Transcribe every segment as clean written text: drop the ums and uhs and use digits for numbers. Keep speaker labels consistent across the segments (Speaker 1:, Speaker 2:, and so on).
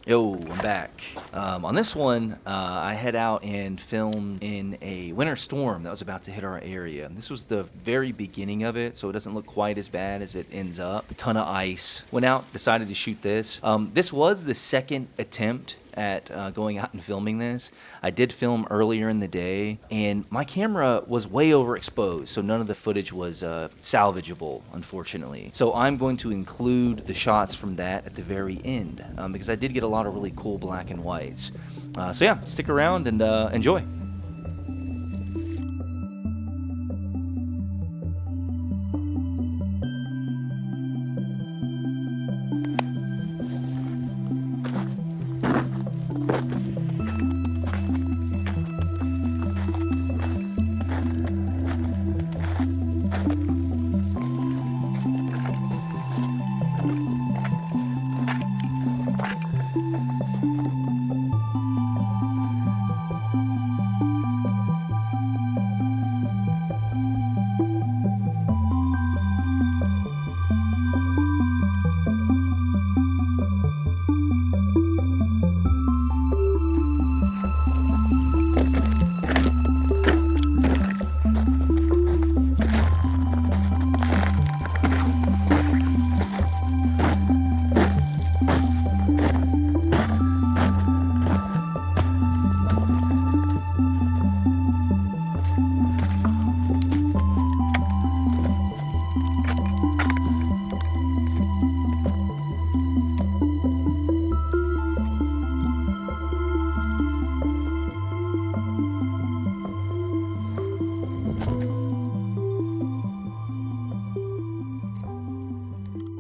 Speaker 1: Yo, I'm back. On this one, I head out and film in a winter storm that was about to hit our area. This was the very beginning of it, so it doesn't look quite as bad as it ends up. A ton of ice. Went out, decided to shoot this. This was the second attempt at going out and filming this. I did film earlier in the day, and my camera was way overexposed, so none of the footage was salvageable, unfortunately. So I'm going to include the shots from that at the very end, because I did get a lot of really cool black and whites. So yeah, stick around and enjoy.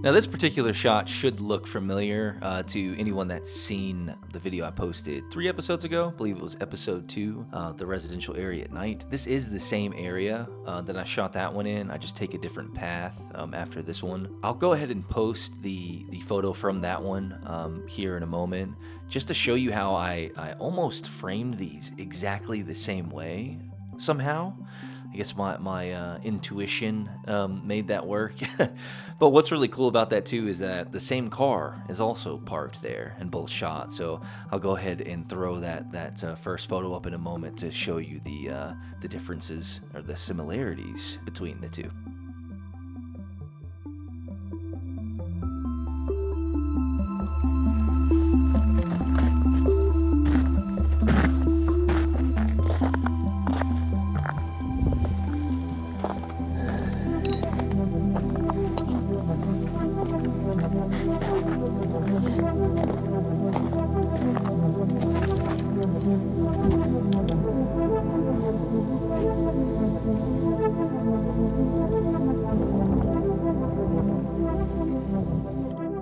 Speaker 1: Now this particular shot should look familiar to anyone that's seen the video I posted 3 episodes ago. I believe it was episode 2, the residential area at night. This is the same area that I shot that one in. I just take a different path after this one. I'll go ahead and post the photo from that one here in a moment, just to show you how I almost framed these exactly the same way somehow. I guess my intuition made that work. But what's really cool about that too is that the same car is also parked there in both shots. So I'll go ahead and throw that first photo up in a moment to show you the differences or the similarities between the two.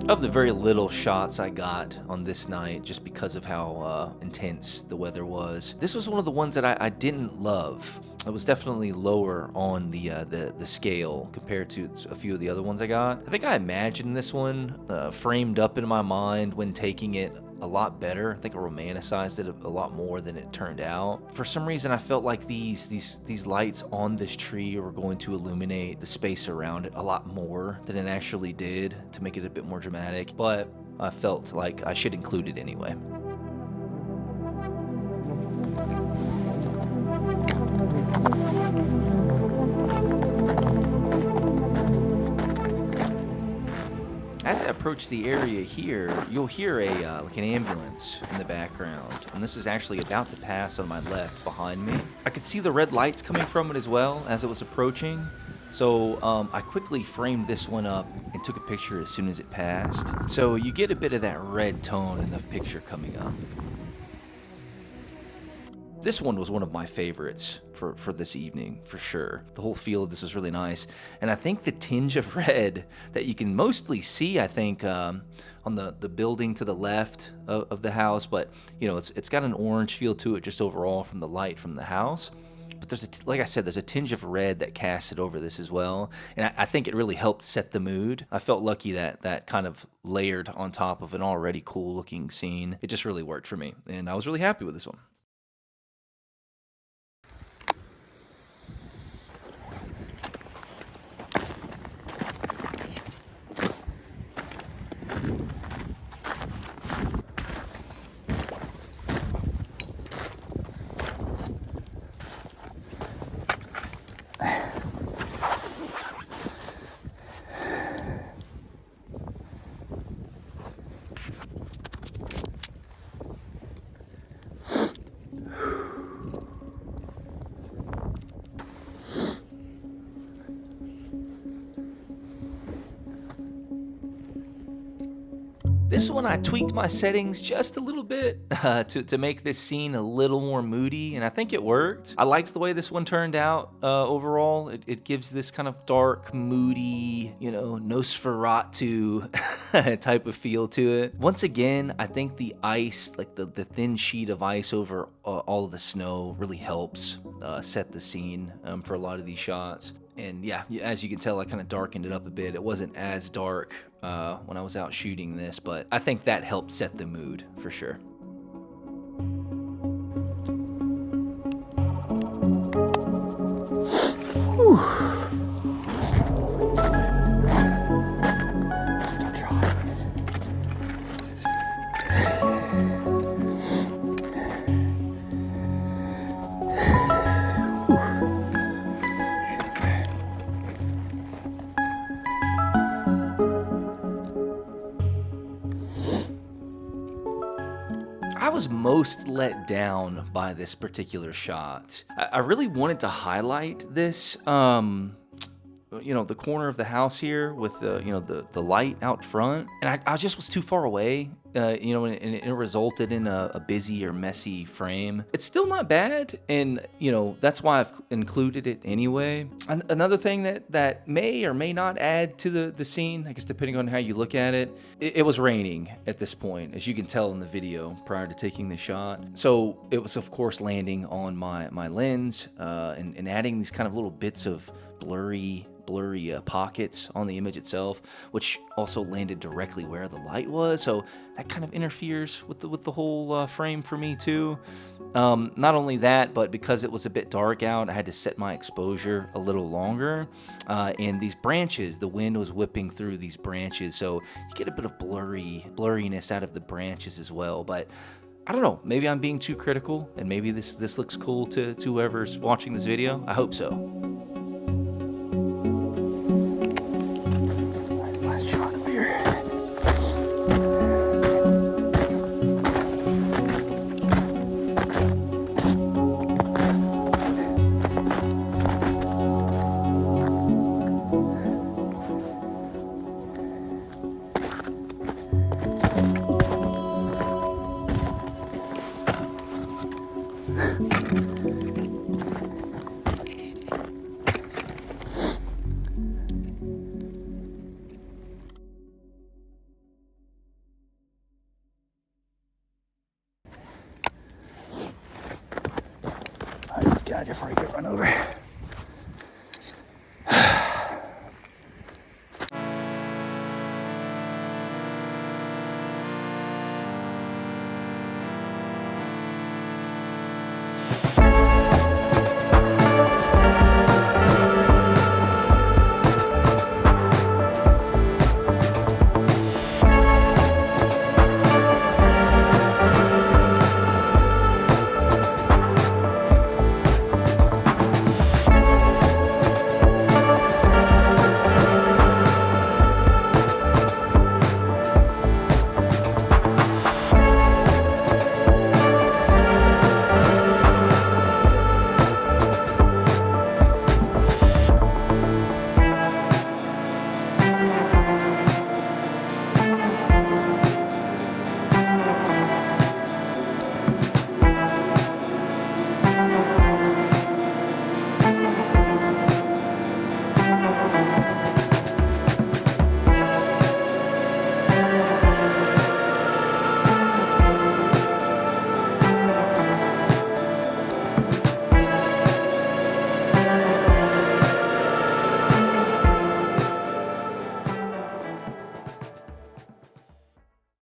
Speaker 1: Of the very little shots I got on this night, just because of how intense the weather was, this was one of the ones that I didn't love. It was definitely lower on the scale compared to a few of the other ones I got. I think I imagined this one framed up in my mind when taking it a lot better. I think I romanticized it a lot more than it turned out. For some reason, I felt like these lights on this tree were going to illuminate the space around it a lot more than it actually did to make it a bit more dramatic, but I felt like I should include it anyway. As I approach the area here, you'll hear like an ambulance in the background, and this is actually about to pass on my left behind me. I could see the red lights coming from it as well as it was approaching, so I quickly framed this one up and took a picture as soon as it passed. So you get a bit of that red tone in the picture coming up. This one was one of my favorites for this evening, for sure. The whole feel of this was really nice. And I think the tinge of red that you can mostly see, I think, on the building to the left of the house, but, you know, it's got an orange feel to it just overall from the light from the house. But there's like I said, there's a tinge of red that casted over this as well. And I think it really helped set the mood. I felt lucky that kind of layered on top of an already cool looking scene. It just really worked for me. And I was really happy with this one. This one I tweaked my settings just a little bit to make this scene a little more moody, and I think it worked. I liked the way this one turned out overall. It gives this kind of dark, moody, you know, Nosferatu type of feel to it. Once again, I think the ice, like the thin sheet of ice over all of the snow really helps set the scene for a lot of these shots. And yeah, as you can tell, I kind of darkened it up a bit. It wasn't as dark when I was out shooting this, but I think that helped set the mood for sure. I was most let down by this particular shot. I really wanted to highlight this, you know, the corner of the house here with the, you know, the light out front, and I just was too far away, you know, and it resulted in a busy or messy frame. It's still not bad, and you know, that's why I've included it anyway. Another thing that may or may not add to the scene, I guess depending on how you look at it, it was raining at this point, as you can tell in the video prior to taking the shot. So it was of course landing on my lens and adding these kind of little bits of blurry pockets on the image itself, which also landed directly where the light was, so that kind of interferes with the whole frame for me too. Not only that, but because it was a bit dark out, I had to set my exposure a little longer, and these branches, the wind was whipping through these branches, so you get a bit of blurriness out of the branches as well. But I don't know, maybe I'm being too critical, and maybe this looks cool to whoever's watching this video. I hope so. Get out of here before I get run over.